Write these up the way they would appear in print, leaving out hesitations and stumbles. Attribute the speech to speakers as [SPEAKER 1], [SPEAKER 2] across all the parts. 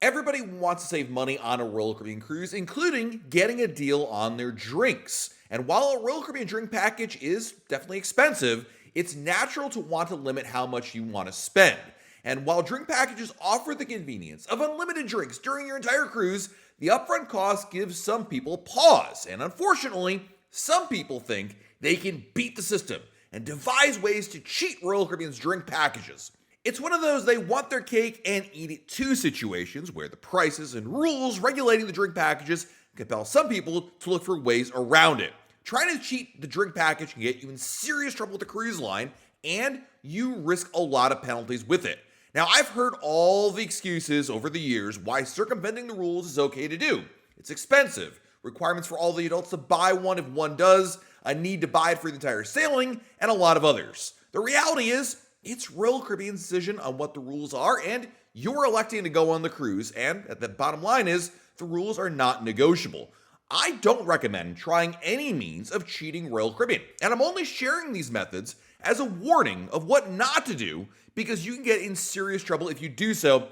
[SPEAKER 1] Everybody wants to save money on a Royal Caribbean cruise, including getting a deal on their drinks. And while a Royal Caribbean drink package is definitely expensive, it's natural to want to limit how much you want to spend. And while drink packages offer the convenience of unlimited drinks during your entire cruise, the upfront cost gives some people pause. And unfortunately, some people think they can beat the system and devise ways to cheat Royal Caribbean's drink packages. It's one of those they want their cake and eat it too situations where the prices and rules regulating the drink packages compel some people to look for ways around it. Trying to cheat the drink package can get you in serious trouble with the cruise line, and you risk a lot of penalties with it. Now, I've heard all the excuses over the years why circumventing the rules is okay to do. It's expensive, requirements for all the adults to buy one if one does, a need to buy it for the entire sailing, and a lot of others. The reality is, it's Royal Caribbean's decision on what the rules are, and you're electing to go on the cruise, and the bottom line is, the rules are not negotiable. I don't recommend trying any means of cheating Royal Caribbean, and I'm only sharing these methods as a warning of what not to do because you can get in serious trouble if you do so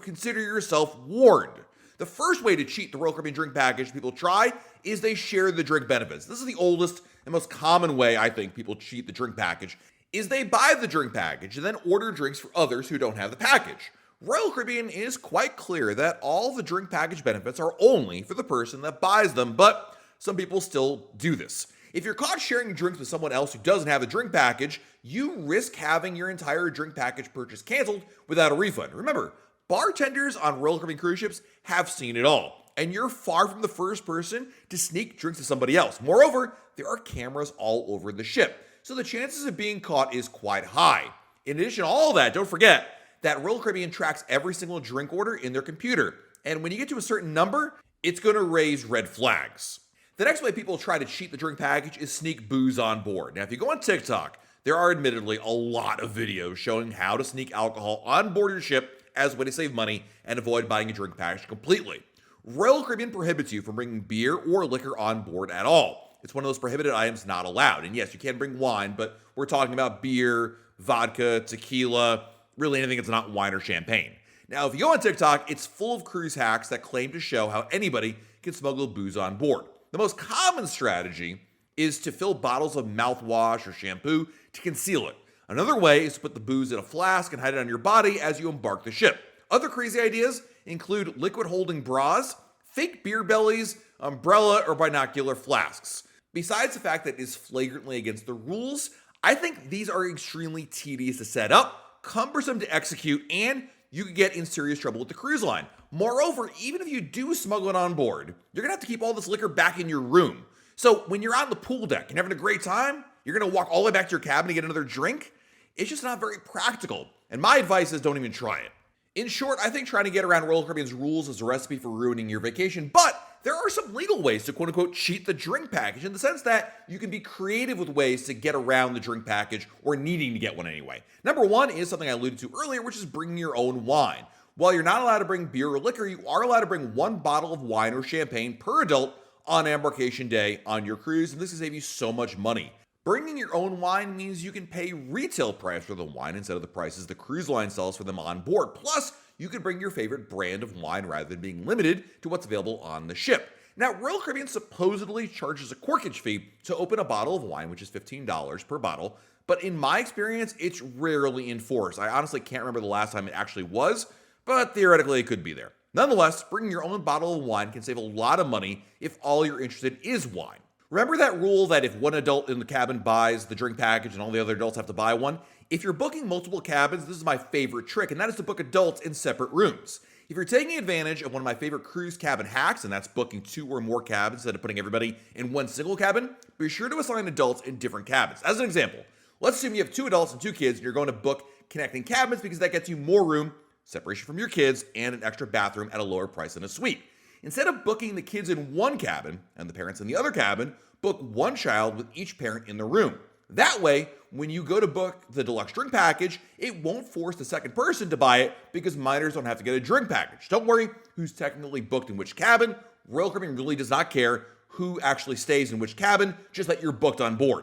[SPEAKER 1] consider yourself warned. The first way to cheat the Royal Caribbean drink package people try is they share the drink benefits. This is the oldest and most common way I think people cheat the drink package, is they buy the drink package and then order drinks for others who don't have the package. Royal Caribbean is quite clear that all the drink package benefits are only for the person that buys them, but some people still do this. If you're caught sharing drinks with someone else who doesn't have the drink package, you risk having your entire drink package purchase canceled without a refund. Remember, bartenders on Royal Caribbean cruise ships have seen it all, and you're far from the first person to sneak drinks to somebody else. Moreover, there are cameras all over the ship, so the chances of being caught is quite high. In addition to all that, don't forget that Royal Caribbean tracks every single drink order in their computer, and when you get to a certain number, it's going to raise red flags. The next way people try to cheat the drink package is sneak booze on board. Now, if you go on TikTok, there are admittedly a lot of videos showing how to sneak alcohol on board your ship as a way to save money and avoid buying a drink package completely. Royal Caribbean prohibits you from bringing beer or liquor on board at all. It's one of those prohibited items not allowed. And yes, you can bring wine, but we're talking about beer, vodka, tequila, really anything that's not wine or champagne. Now, if you go on TikTok, it's full of cruise hacks that claim to show how anybody can smuggle booze on board. The most common strategy is to fill bottles of mouthwash or shampoo to conceal it. Another way is to put the booze in a flask and hide it on your body as you embark the ship. Other crazy ideas include liquid-holding bras, fake beer bellies, umbrella, or binocular flasks. Besides the fact that it is flagrantly against the rules, I think these are extremely tedious to set up, cumbersome to execute, and you could get in serious trouble with the cruise line. Moreover, even if you do smuggle it on board, you're gonna have to keep all this liquor back in your room. So when you're on the pool deck and having a great time, you're gonna walk all the way back to your cabin to get another drink? It's just not very practical. And my advice is don't even try it. In short, I think trying to get around Royal Caribbean's rules is a recipe for ruining your vacation, but there are some legal ways to quote unquote cheat the drink package in the sense that you can be creative with ways to get around the drink package or needing to get one anyway. Number one is something I alluded to earlier, which is bringing your own wine. While you're not allowed to bring beer or liquor, you are allowed to bring one bottle of wine or champagne per adult on embarkation day on your cruise, and this can save you so much money. Bringing your own wine means you can pay retail price for the wine instead of the prices the cruise line sells for them on board. Plus, you can bring your favorite brand of wine rather than being limited to what's available on the ship. Now, Royal Caribbean supposedly charges a corkage fee to open a bottle of wine, which is $15 per bottle, but in my experience, it's rarely enforced. I honestly can't remember the last time it actually was, but theoretically it could be there. Nonetheless, bringing your own bottle of wine can save a lot of money if all you're interested in is wine. Remember that rule that if one adult in the cabin buys the drink package and all the other adults have to buy one? If you're booking multiple cabins, this is my favorite trick, and that is to book adults in separate rooms. If you're taking advantage of one of my favorite cruise cabin hacks, and that's booking 2 or more cabins instead of putting everybody in one single cabin, be sure to assign adults in different cabins. As an example, let's assume you have 2 adults and 2 kids, and you're going to book connecting cabins because that gets you more room, separation from your kids, and an extra bathroom at a lower price than a suite. Instead of booking the kids in one cabin and the parents in the other cabin, book one child with each parent in the room. That way, when you go to book the deluxe drink package, it won't force the second person to buy it because minors don't have to get a drink package. Don't worry who's technically booked in which cabin. Royal Caribbean really does not care who actually stays in which cabin, just that you're booked on board.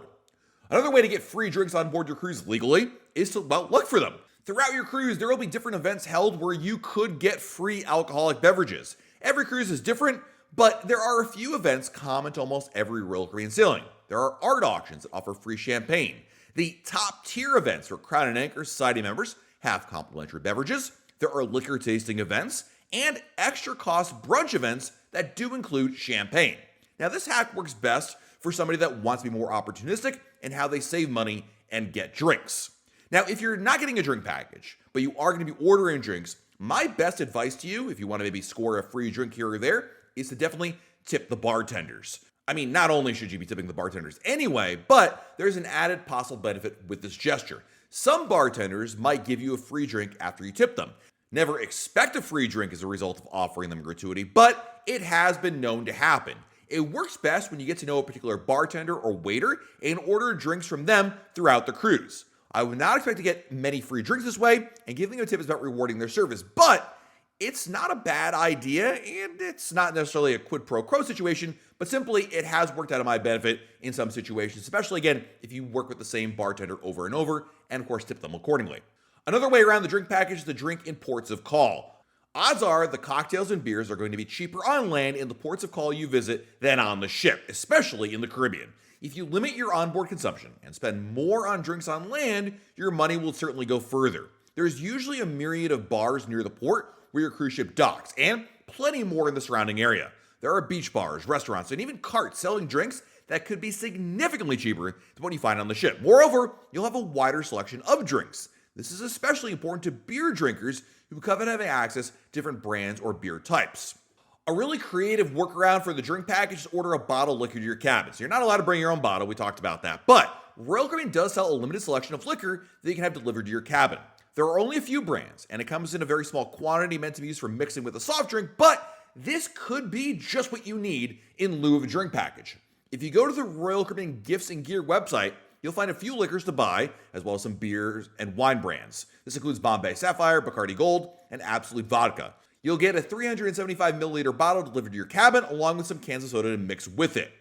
[SPEAKER 1] Another way to get free drinks on board your cruise legally is to, look for them. Throughout your cruise, there will be different events held where you could get free alcoholic beverages. Every cruise is different, but there are a few events common to almost every Royal Caribbean sailing. There are art auctions that offer free champagne. The top tier events for Crown and Anchor Society members have complimentary beverages. There are liquor tasting events and extra cost brunch events that do include champagne. Now, this hack works best for somebody that wants to be more opportunistic in how they save money and get drinks. Now, if you're not getting a drink package, but you are going to be ordering drinks, my best advice to you, if you want to maybe score a free drink here or there, is to definitely tip the bartenders. I mean, not only should you be tipping the bartenders anyway, but there's an added possible benefit with this gesture. Some bartenders might give you a free drink after you tip them. Never expect a free drink as a result of offering them gratuity, but it has been known to happen. It works best when you get to know a particular bartender or waiter and order drinks from them throughout the cruise. I would not expect to get many free drinks this way, and giving a tip is about rewarding their service, but it's not a bad idea, and it's not necessarily a quid pro quo situation, but simply it has worked out in my benefit in some situations, especially, again, if you work with the same bartender over and over, and of course tip them accordingly. Another way around the drink package is to drink in ports of call. Odds are the cocktails and beers are going to be cheaper on land in the ports of call you visit than on the ship, especially in the Caribbean. If you limit your onboard consumption and spend more on drinks on land, your money will certainly go further. There's usually a myriad of bars near the port where your cruise ship docks, and plenty more in the surrounding area. There are beach bars, restaurants, and even carts selling drinks that could be significantly cheaper than what you find on the ship. Moreover, you'll have a wider selection of drinks. This is especially important to beer drinkers who covet having access to different brands or beer types. A really creative workaround for the drink package is to order a bottle of liquor to your cabin. So you're not allowed to bring your own bottle, we talked about that. But Royal Caribbean does sell a limited selection of liquor that you can have delivered to your cabin. There are only a few brands, and it comes in a very small quantity meant to be used for mixing with a soft drink, but this could be just what you need in lieu of a drink package. If you go to the Royal Caribbean Gifts and Gear website, you'll find a few liquors to buy, as well as some beers and wine brands. This includes Bombay Sapphire, Bacardi Gold, and Absolute Vodka. You'll get a 375 milliliter bottle delivered to your cabin, along with some cans of soda to mix with it.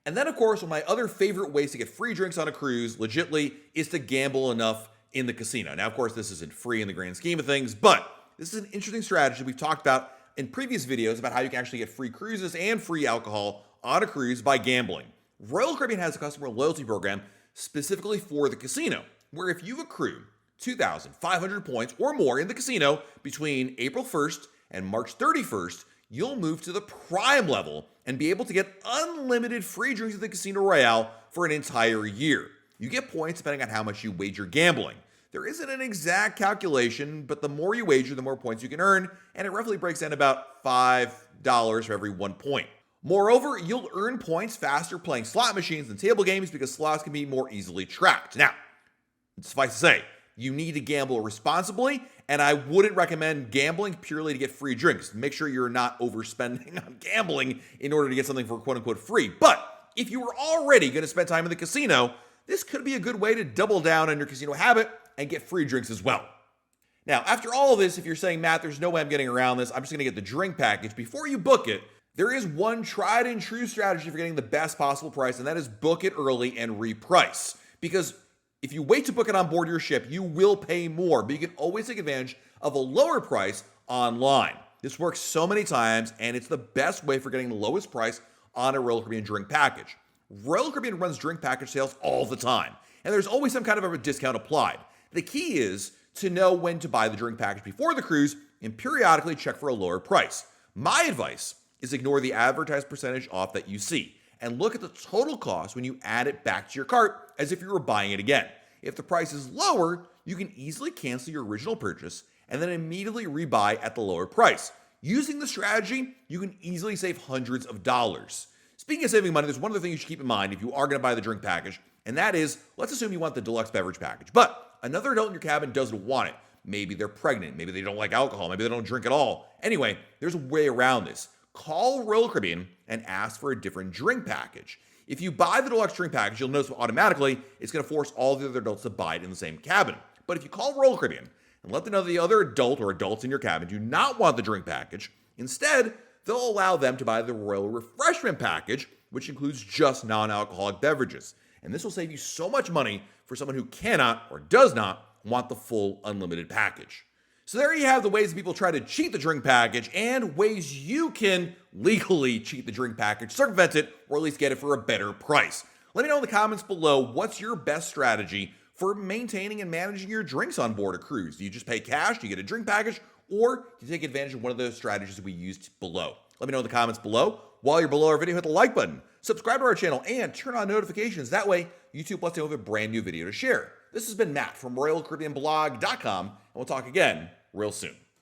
[SPEAKER 1] And then, of course, one of my other favorite ways to get free drinks on a cruise, legitly, is to gamble enough in the casino. Now, of course, this isn't free in the grand scheme of things, but this is an interesting strategy we've talked about in previous videos about how you can actually get free cruises and free alcohol on a cruise by gambling. Royal Caribbean has a customer loyalty program specifically for the casino, where if you've accrued 2,500 points or more in the casino between April 1st and March 31st, you'll move to the prime level and be able to get unlimited free drinks at the Casino Royale for an entire year. You get points depending on how much you wager gambling. There isn't an exact calculation, but the more you wager, the more points you can earn, and it roughly breaks down to about $5 for every 1 point. Moreover, you'll earn points faster playing slot machines than table games because slots can be more easily tracked. Now, suffice to say, you need to gamble responsibly, and I wouldn't recommend gambling purely to get free drinks. Make sure you're not overspending on gambling in order to get something for quote-unquote free. But if you were already going to spend time in the casino, this could be a good way to double down on your casino habit and get free drinks as well. Now, after all of this, if you're saying, Matt, there's no way I'm getting around this, I'm just going to get the drink package, before you book it, there is one tried and true strategy for getting the best possible price, and that is book it early and reprice. Because if you wait to book it on board your ship, you will pay more, but you can always take advantage of a lower price online. This works so many times, and it's the best way for getting the lowest price on a Royal Caribbean drink package. Royal Caribbean runs drink package sales all the time, and there's always some kind of a discount applied. The key is to know when to buy the drink package before the cruise and periodically check for a lower price. My advice is ignore the advertised percentage off that you see and look at the total cost when you add it back to your cart as if you were buying it again. If the price is lower, you can easily cancel your original purchase and then immediately rebuy at the lower price. Using the strategy, you can easily save hundreds of dollars. Speaking of saving money, there's one other thing you should keep in mind if you are going to buy the drink package, and that is, let's assume you want the deluxe beverage package, but another adult in your cabin doesn't want it. Maybe they're pregnant, maybe they don't like alcohol, maybe they don't drink at all. Anyway, there's a way around this. Call Royal Caribbean and ask for a different drink package. If you buy the deluxe drink package, you'll notice automatically it's going to force all the other adults to buy it in the same cabin. But if you call Royal Caribbean and let them know the other adult or adults in your cabin do not want the drink package, instead, they'll allow them to buy the Royal Refreshment package, which includes just non-alcoholic beverages. And this will save you so much money for someone who cannot or does not want the full unlimited package. So there you have the ways people try to cheat the drink package and ways you can legally cheat the drink package, circumvent it, or at least get it for a better price. Let me know in the comments below what's your best strategy for maintaining and managing your drinks on board a cruise. Do you just pay cash? Do you get a drink package? Or do you take advantage of one of those strategies we used below? Let me know in the comments below. While you're below our video, hit the like button, subscribe to our channel, and turn on notifications. That way, YouTube lets you know of a brand new video to share. This has been Matt from RoyalCaribbeanBlog.com, and we'll talk again real soon.